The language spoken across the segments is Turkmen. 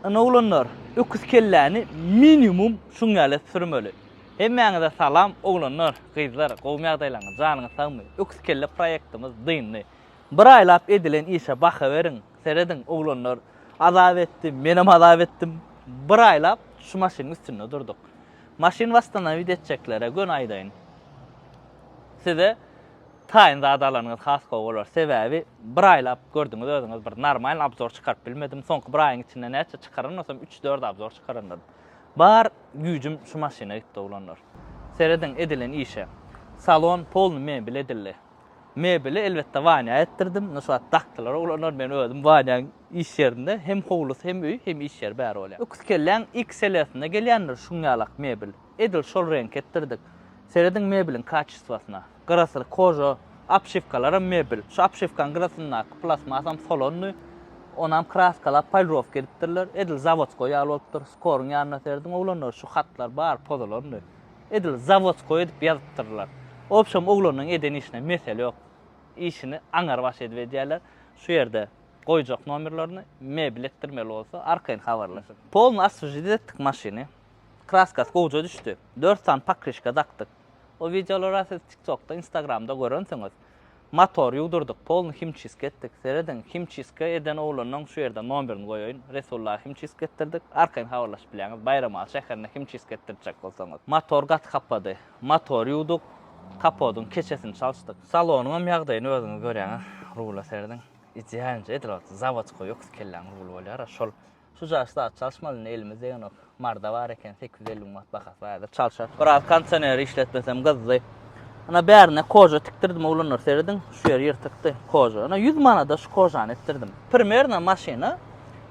Ana oğlanlar, öküz kelläni minimum şuňaly sürmeli. Hemmeňize salam oğlanlar, gyzlar, gowum ýagdaýlaryňyz janyňyz sagmy. Öküz kelle proýektimiz dynny. Bir aýlap edilen işe baka berin. Serediň oğlanlar azap etdim, menem azap etdim. Bir aýlap şu maşynyň üstünde durduk. Maşyn wastana widetçeklere gün aýdaýyn. Size taýyn zadalaryňyz has bolar. Sebäbi bir aýlap gördüňiz özüňiz bir normal abzor çykaryp bilmedim. Soňky bir aýyň içinde näçe çykarynasam 3-4 abzor çykaryndyr. Bar güýjüm şu maşyna gitdi oğlanlar. Serediň edilen işe. Salon polny mebel edildi. Mebeli elbette wanya ettirdim. Näşe takdylar oğlanlar men özüm wanyaň iş ýerinde hem howlus hem öý hem iş ýer bäri bolýar. Öküz kellen XL-sine gelýändir şuňalak mebel. Edil şol renk ettirdik. Serediň mebelin kaçystyna. Garasyl koja apşifkalara mebel. Şu apşifkan garasyna plasmasam solonny. Onam kraskala palrov gelipdirler. Edil zavodskoy alypdyr. Skoruň ýanyna serdim oğlanlar şu hatlar bar pozalandy. Edil zavodskoy edip ýazypdyrlar. Opşam oğlanyň eden işine mesele ýok. İşini aňar baş edip edýärler. Şu ýerde goýjak nomerlerini mebel etdirmeli bolsa arkaýyn habarlaşyp. Polny asfaltda etdik maşyny. Kraskas goýja düşdi. 4 san pakrişka dakdyk. O videoları siz TikTok'ta, Instagram'da görünseniz. Motor ýugdurdyk, polny himçisk etdik. Sereden himçiske eden oğlanyň şu ýerde nomerini goýaýyn. Resulullah himçisk etdirdik. Arkaýyn habarlaşyp bilýäňiz. Bayram şäherine himçisk etdirjek bolsaňyz. Motor gat kapady. Motor ýugdyk. Kapodyň keçesini çalşdyk. Salonyň ýagdaýyny özüňiz görýäňiz. Rula serden. İtihanca edilat. Zavodskoy öküz kellen rul bolýar. Şol şu jaşda çalşmaly elimizde ýok. Marda bar eken 850 manat bahasy bardyr. Çalşar. Biraz kondisioner işletmesem gyzdy. Ana bärine koja tikdirdim oğlanlar serden. Şu ýer ýyrtykdy koja. Ana 100 manada şu kojany etdirdim. Primerna maşyna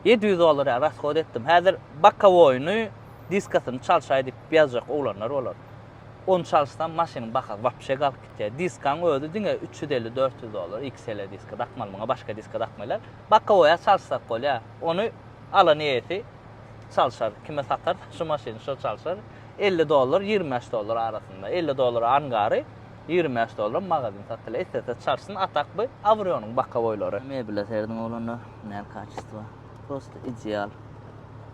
$700 raskod etdim. Häzir bakavoyny diskasyny çalşaý diýip ýazjak oğlanlar bolar. Onu çalışsam maşynyň bahasy wapşe galyp gitdi. Diskan öýdi diňe $350-400 XL diska takmaly, muňa başga diska takmaýlar. Bakavoya çalsak bolýar. Onu alan ýeti çalşar. Kime satar? Şu maşyny şu çalşar. $50 $25 arasynda. $50 angary, $25 magazin satýar. Estese çalsyn atakby Avrionyň bakavoylary. Mebel serdim oğlanlar. Näme kaçystı? Prosta ideal.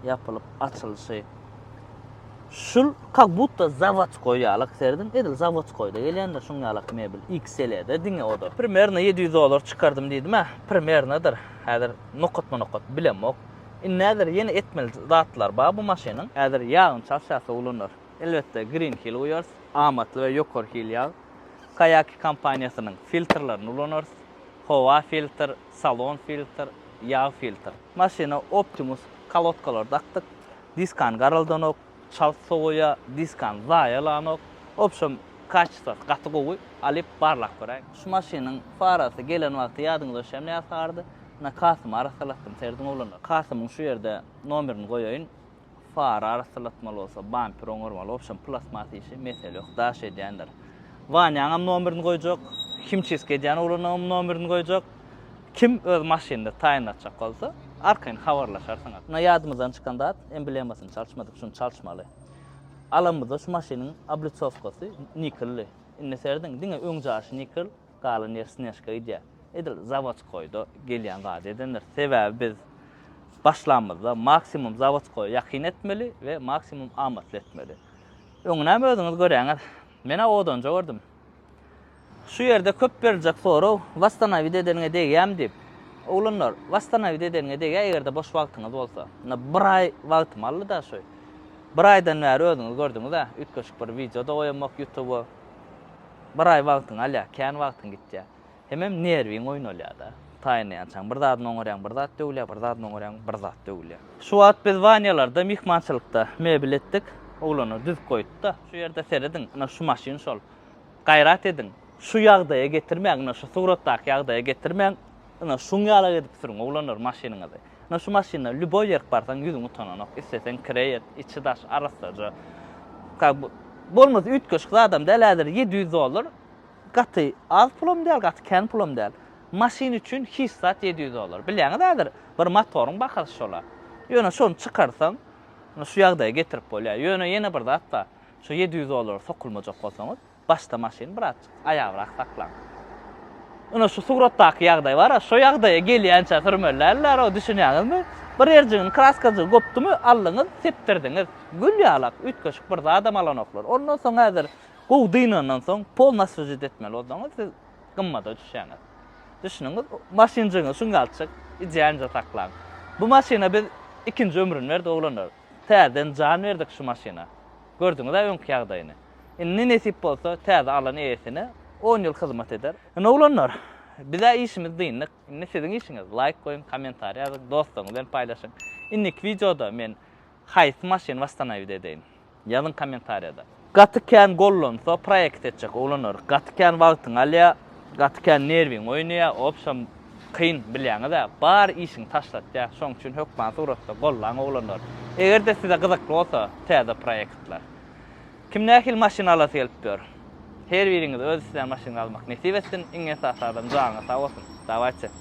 Yapılıp açylşy. Şul как будто заводской ýalyk serdim. Edil заводskoyda gelýändir şuňalyk mebel XL-de diňe oda. Примерно $700 çykardım diýdim ha. Примерноdyr. Häzir nokot bilemok. Näder ýene etmeli zatlar bar bu maşynyň. Häzir ýağyn çalşasy ulanlar. Elbetde Green Hill Uyars, Amatly we Yokor Hill ýağı. Kayaki kompaniýasynyň filtrlerini ulanars. Howa filtr, salon filtr, ýağ filtr. Maşyna Optimus kalotkalar dakdyk. Diskan garaldanok. Çal soğuya diskan zayalanok. Opşam kaçsa gaty gowy alyp barlak beräň. Şu maşynyň farasy gelen wagty ýadyňyzda şem näme sardy? Na Kasym arasalatdym serdim oğlanlar. Kasymyň şu ýerde nomerini goýaýyn. Fara arasalatmaly bolsa bumper oňurmaly. Opşam plasmasy işi mesele ýok. Daş edýändir. Wanyaňam nomerini goýjak. Kim çeske edýän oğlanyň nomerini goýjak. Kim öz maşynda taýynatjak bolsa arkaýyn habarlaşarsyňyz. Na ýadymyzdan çykan dat emblemasyny çalşmadyk, şunu çalşmaly. Alamyzda şu maşynyň облицовкасы nikelli. Inde serdiň diňe öň jaşy nikel, galan ýer snejka idýär. Edil zavodskoyda gelýän zat edenler. Sebäbi biz başlamyzda maksimum zavodskoy ýakyn etmeli we maksimum amatly etmeli. Öňüne özüňiz görýäňiz. Mena odan gördüm. Şu ýerde köp berjek soraw, wastanawi edenine degýäm diýip. Oğlanlar, wastanawi edenine degýär egerde boş wagtyňyz bolsa. Na bir ay wagtym aldy da şoý. Bir aydan bäri özüňiz gördüňiz ha, ütköşük bir videoda oýamak YouTube'a. Bir ay wagtyň alýa, kän wagtyň gitdi. Hemem nerwiň oýnalýar da. Taýynýançaň bir zat noňarýan, bir zat döwlýär, bir zat noňarýan, bir zat döwlýär. Şu wagt biz wanyalarda, mihmançylykda mebel etdik. Oğlanlar düz goýdy da. Şu ýerde serediň, ana şu maşyn şol. Gaýrat edin. Şu ýagdaýa getirmäň, şu suratdaky ýagdaýa getirmäň, ana şuňala edip sürüň oğlanlar maşynyňyzy. Ana şu maşyna lüboy ýer barsaň ýüzüňi tananok, istesen kireýet, içi daş arasaja. Bolmaz ütköşük adam dälädir $700. Gaty az pulum däl, gaty kän pulum däl. Maşyn üçin hiç zat $700. Bilýäňiz dädir, bir motoryň bahasy şola. Ýöne şonu çykarsaň, ana şu ýagdaýa getirip bolýar. Ýöne ýene bir zat da, şu $700 sokulmajak bolsaňyz, başda maşyn bir aýagyrak saklan. Ana şu suratdaky ýagdaý bar, şu ýagdaýa gelýänçe sürmellerler, o düşünýäňizmi? Bir erjigin kraskajy gopdumy allyňyz septirdiňiz. Gül ýalak ütköşük bir adam alanoklar. Ondan soň häzir gow dynandan soň pol nasıjyt etmeli bolsaňyz siz gymmada düşýäňiz. Düşünüňiz, maşinjyňyz şuňalçyk ijanja taklan. Bu maşina biz ikinji ömrüni berdi oglanlar. Täzen jan berdik şu maşina. Gördüňiz-de öňki ýagdaýyny. Indi nesip bolsa täze alan eýesine 10 ýyl hyzmat eder. Oglanlar, bize işimiz dyndyk. Indi siziň işiňiz like koyun, kommentaar ýazyp, dostuňyz bilen paýlaşyň. Indik videoda men haýsy maşin wastanaýy dedeýin. Ýazyn kommentariýada. Gatykän gollansa proýekt etjek oglanlar. Gatykän wagtyň alýa, gatykän nerwiň oýnaýa, opşam kıyın bilýäňiz-de, bar işiň taşlatýa. Şoň üçin hökman suratda gollan oglanlar. Egerde size gyzykly bolsa, täze proýektler. Kim nähil maşina alasy gelip ber. Her biriňiz öz isleýän maşina almak nesip etsin, iňe sağ adam janyňyz sag bolsun. Dawaçy.